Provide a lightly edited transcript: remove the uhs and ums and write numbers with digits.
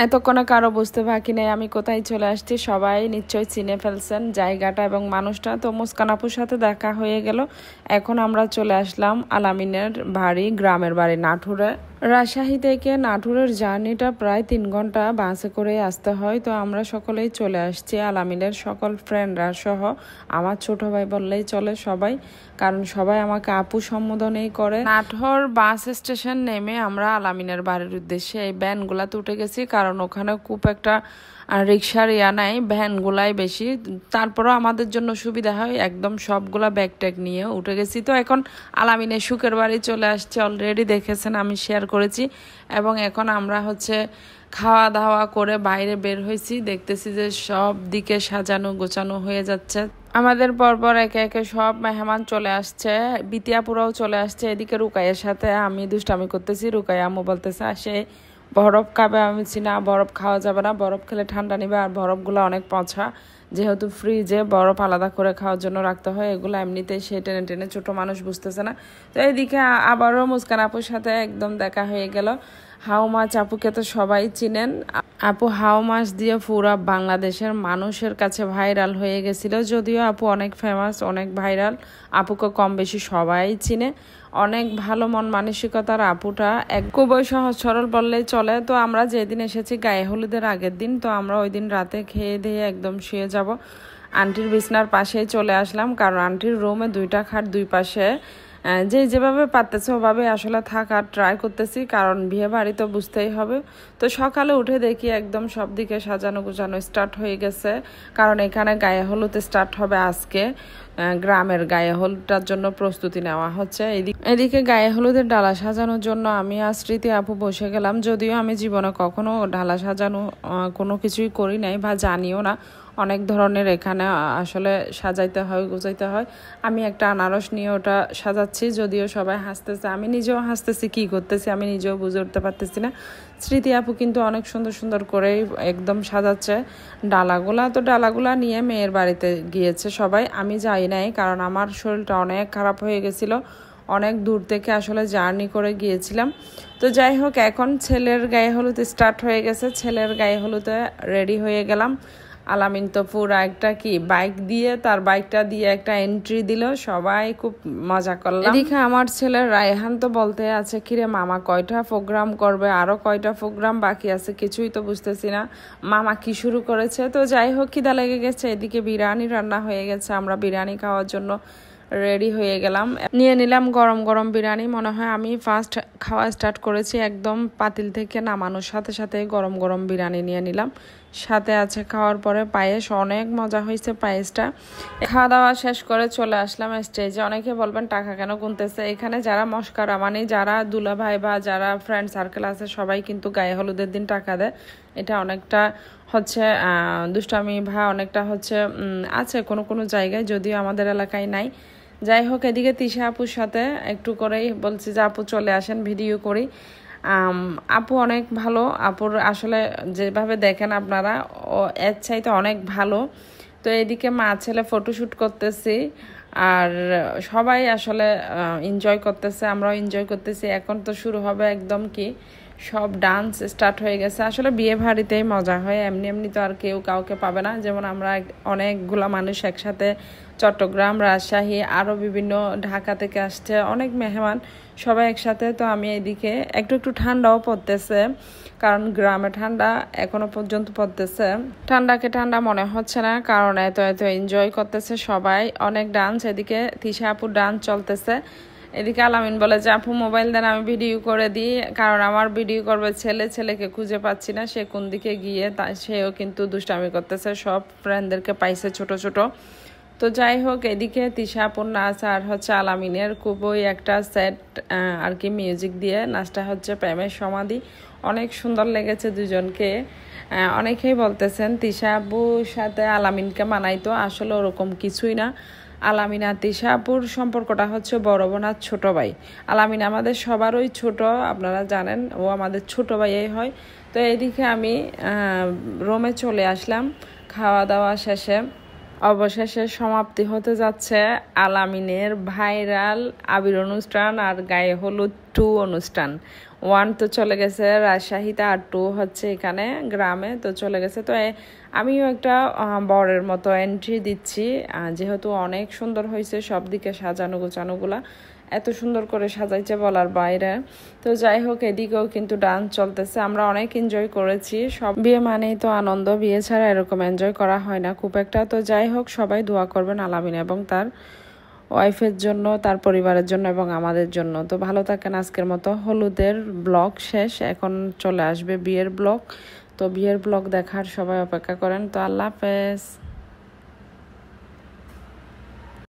এতক্ষণে কারো বুঝতে বাকি নেই আমি কোথায় চলে আসছি। সবাই নিশ্চয়ই চিনে ফেলছেন জায়গাটা এবং মানুষটা। তো মুস্কান আপুর সাথে দেখা হয়ে গেল। এখন আমরা চলে আসলাম আলামিনের বাড়ি, গ্রামের বাড়ি নাটোরে। রাজশাহী থেকে নাটোরের জার্নিটা প্রায় 3 ঘন্টা বাসে করে আসতে হয়। তো আমরা সকলেই চলে আসছি, আলামিনের সকল ফ্রেন্ডরা সহ। আমার ছোট ভাই বললেই চলে সবাই, কারণ সবাই আমাকে আপু সম্বোধনেই করে। নাটোর বাস স্টেশন নেমে আমরা আলামিনের বাড়ির উদ্দেশ্যে এই ভ্যানগুলাতে উঠে গেছি, কারণ ওখানে খুব একটা রিক্সার নাই, ভ্যানগুলাই বেশি। তারপরও আমাদের জন্য সুবিধা হয়, একদম সবগুলা ব্যাগ ট্যাগ নিয়ে উঠে গেছি। তো এখন আলামিনের সুখের বাড়ি চলে আসছে, অলরেডি দেখেছেন, আমি শেয়ার করেছি। এবং এখন আমরা খাওয়া দাওয়া করে বাইরে বের হয়েছি, দেখতেছি যে সব দিকে সাজানো গোছানো হয়ে যাচ্ছে। আমাদের পরপর একে একে সব মেহমান চলে আসছে, বিতিয়াপুরাও চলে আসছে। এদিকে রুকাইয়ের সাথে আমি দুষ্টামি করতেছি, রুকাইয়া আম্মু বলতেছে আসে বরফ খাবে। আমি না, বরফ খাওয়া যাবে না, বরফ খেলে ঠান্ডা নিবে, আর বরফগুলো অনেক পচা, যেহেতু ফ্রিজে বরফ আলাদা করে খাওয়ার জন্য রাখতে হয়। এগুলো এমনিতেই সে টেনে টেনে, ছোট মানুষ বুঝতেছে না। তো এইদিকে আবারও মুস্কান আপুর সাথে একদম দেখা হয়ে গেল। হাউ মাছ আপুকে তো সবাই চিনেন। আপু হাউ মাছ দিয়ে পুরা বাংলাদেশের মানুষের কাছে ভাইরাল হয়ে গেছিল। যদিও আপু অনেক ফেমাস, অনেক ভাইরাল, আপুকে কম বেশি সবাই চিনে। অনেক ভালো মন মানসিকতার আপুটা, খুবই সহজ সরল বললেই চলে। তো আমরা যেদিন এসেছি গায়ে হলুদের আগের দিন, তো আমরা ওই দিন রাতে খেয়ে দিয়ে একদম শুয়ে যাব। আন্টির বিছনার পাশেই চলে আসলাম, কারণ আন্টির রুমে 2টা খাট, 2 পাশে যেভাবে পারতেছে ওভাবে আসলে থাকার ট্রাই করতেছি, কারণ বিয়ে বাড়ি তো বুঝতেই হবে। তো সকালে উঠে দেখি একদম সব দিকে সাজানো গুছানো স্টার্ট হয়ে গেছে, কারণ এখানে গায়ে হলুদ স্টার্ট হবে আজকে। গ্রামের গায়ে হলুদটার জন্য প্রস্তুতি নেওয়া হচ্ছে। এদিকে গায়ে হলুদের ডালা সাজানোর জন্য আমি আর স্মৃতি আপু বসে গেলাম। যদিও আমি জীবনে কখনো ডালা সাজানো কোনো কিছুই করি নাই বা জানিও না। অনেক ধরনের এখানে আসলে সাজাইতে হয়, গুজাইতে হয়। আমি একটা আনারস নিয়ে ওটা সাজাচ্ছি, যদিও সবাই হাসতেছে, আমি নিজেও হাসতেছি, কি করতেছি আমি নিজেও বুঝে উঠতে পারতেছি না। স্মৃতি আপু কিন্তু অনেক সুন্দর সুন্দর করে একদম সাজাচ্ছে ডালাগুলা। তো ডালাগুলা নিয়ে মেয়ের বাড়িতে গিয়েছে সবাই, আমি যাই নাই, কারণ আমার শরীরটা অনেক খারাপ হয়ে গেছিলো। অনেক দূর থেকে আসলে জার্নি করে গিয়েছিলাম। তো যাই হোক, এখন ছেলের গায়ে হলুদ স্টার্ট হয়ে গেছে, ছেলের গায়ে হলুদে রেডি হয়ে গেলাম। আলামিন তো পুরা একটা বাইক দিয়ে, তার বাইকটা দিয়ে একটা এন্ট্রি দিল, সবাই খুব মজা করলাম। এদিকে আমার ছেলে রায়হান তো বলতে আছে, কিরে মামা কয়টা প্রোগ্রাম করবে, আরো কয়টা প্রোগ্রাম বাকি আছে, কিছুই তো বুঝতেছি না মামা কি শুরু করেছে। তো যাই হোক, খিদা লেগে গেছে, এদিকে বিরিয়ানি রান্না হয়ে গেছে, আমরা বিরিয়ানি খাওয়ার জন্য রেডি হয়ে গেলাম। নিয়ে নিলাম গরম গরম বিরিয়ানি, মনে হয় আমি ফার্স্ট খাওয়া স্টার্ট করেছি, একদম পাতিল থেকে নামানোর সাথে সাথে গরম গরম বিরিয়ানি নিয়ে নিলাম। সাথে আছে খাওয়ার পরে পায়েস, অনেক মজা হয়েছে পায়েসটা। খাওয়া দাওয়া শেষ করে চলে আসলাম স্টেজে। অনেকে বলবেন টাকা কেন গুনতেছে, এখানে যারা মস্কারা মানে যারা দুলা ভাই বা যারা ফ্রেন্ড সার্কেল আছে সবাই কিন্তু গায়ে হলুদের দিন টাকা দেয়। এটা অনেকটা দুষ্টামি বা অনেকটা আছে কোনো কোনো জায়গায়, যদিও আমাদের এলাকায় নাই। যাই হোক, এদিকে তিশা আপুর সাথে একটু করেই বলছি যে আপু চলে আসেন ভিডিও করি। আপু অনেক ভালো, আপুর আসলে যেভাবে দেখেন আপনারা এর চাইতে অনেক ভালো। তো এদিকে মা ছেলে ফটোশ্যুট করতেছি, আর সবাই আসলে এনজয় করতেছে, আমরাও এনজয় করতেছি। এখন তো শুরু হবে একদম সব ডান্স স্টার্ট হয়ে গেছে। আসলে বিয়ে বাড়িতেই মজা হয়, এমনি এমনি তো আর কেউ কাউকে পাবে না। যেমন আমরা অনেকগুলা মানুষ একসাথে, চট্টগ্রাম, রাজশাহী, আরও বিভিন্ন ঢাকা থেকে আসছে অনেক মেহমান, সবাই একসাথে। তো আমি এদিকে একটু একটু ঠান্ডাও পড়তেছে, কারণ গ্রামে ঠান্ডা এখনো পর্যন্ত পড়তেছে। ঠান্ডাকে ঠান্ডা মনে হচ্ছে না, কারণ এত এত এনজয় করতেছে সবাই, অনেক ডান্স। এদিকে তিশা আপুর ডান্স চলতেছে। এদিকে আলামিন বলে যে আপু মোবাইল দেন, আমি ভিডিও করে দিই, কারণ আমার ভিডিও করবে ছেলে, ছেলেকে খুঁজে পাচ্ছি না, সে কোন দিকে গিয়ে, সেও কিন্তু দুষ্টামি করতেছে, সব ফ্রেন্ডদেরকে পাইছে ছোট ছোট। তো যাই হোক, এদিকে তিশা আপুর নাচ আর আলামিনের খুবই একটা সেট মিউজিক দিয়ে নাচটা প্রেমের সমাধি। অনেক সুন্দর লেগেছে দুজনকে। অনেকেই বলতেছেন তিশা আপুর সাথে আলামিনকে মানাইতো, আসলে ওরকম কিছুই না। আলামিন আর তিশা আপুর সম্পর্কটা বড় বোন আর ছোট ভাই। আলামিন আমাদের সবারই ছোট, আপনারা জানেন, ও আমাদের ছোট ভাইই হয়। তো এদিকে আমি রুমে চলে আসলাম খাওয়া দাওয়া শেষে। অবশেষে সমাপ্তি হতে যাচ্ছে আলামিনের ভাইরাল আবির অনুষ্ঠান আর গায়ে হলুদ 2 অনুষ্ঠান। 1 তো চলে গেছে রাজশাহীতে, আর 2 হচ্ছে এখানে গ্রামে তো চলে গেছে। তো আমিও একটা বরের মতো এন্ট্রি দিচ্ছি, যেহেতু অনেক সুন্দর হয়েছে, সব দিকে সাজানো গোছানোগুলা এত সুন্দর করে সাজাইছে বলার বাইরে। তো যাই হোক, এদিকেও কিন্তু ডান্স চলতেছে, আমরা অনেক এনজয় করেছি। সব বিয়ে মানেই তো আনন্দ, বিয়ে ছাড়া এরকম এনজয় করা হয় না খুব একটা। তো যাই হোক, সবাই দোয়া করবেন আলামিন এবং তার ওয়াইফের জন্য, তার পরিবারের জন্য এবং আমাদের জন্য। তো ভালো থাকেন। আজকের মতো হলুদের ব্লগ শেষ, এখন চলে আসবে বিয়ের ব্লগ। তো বিয়ের ব্লগ দেখার সবাই অপেক্ষা করেন। তো আল্লাহ হাফেজ।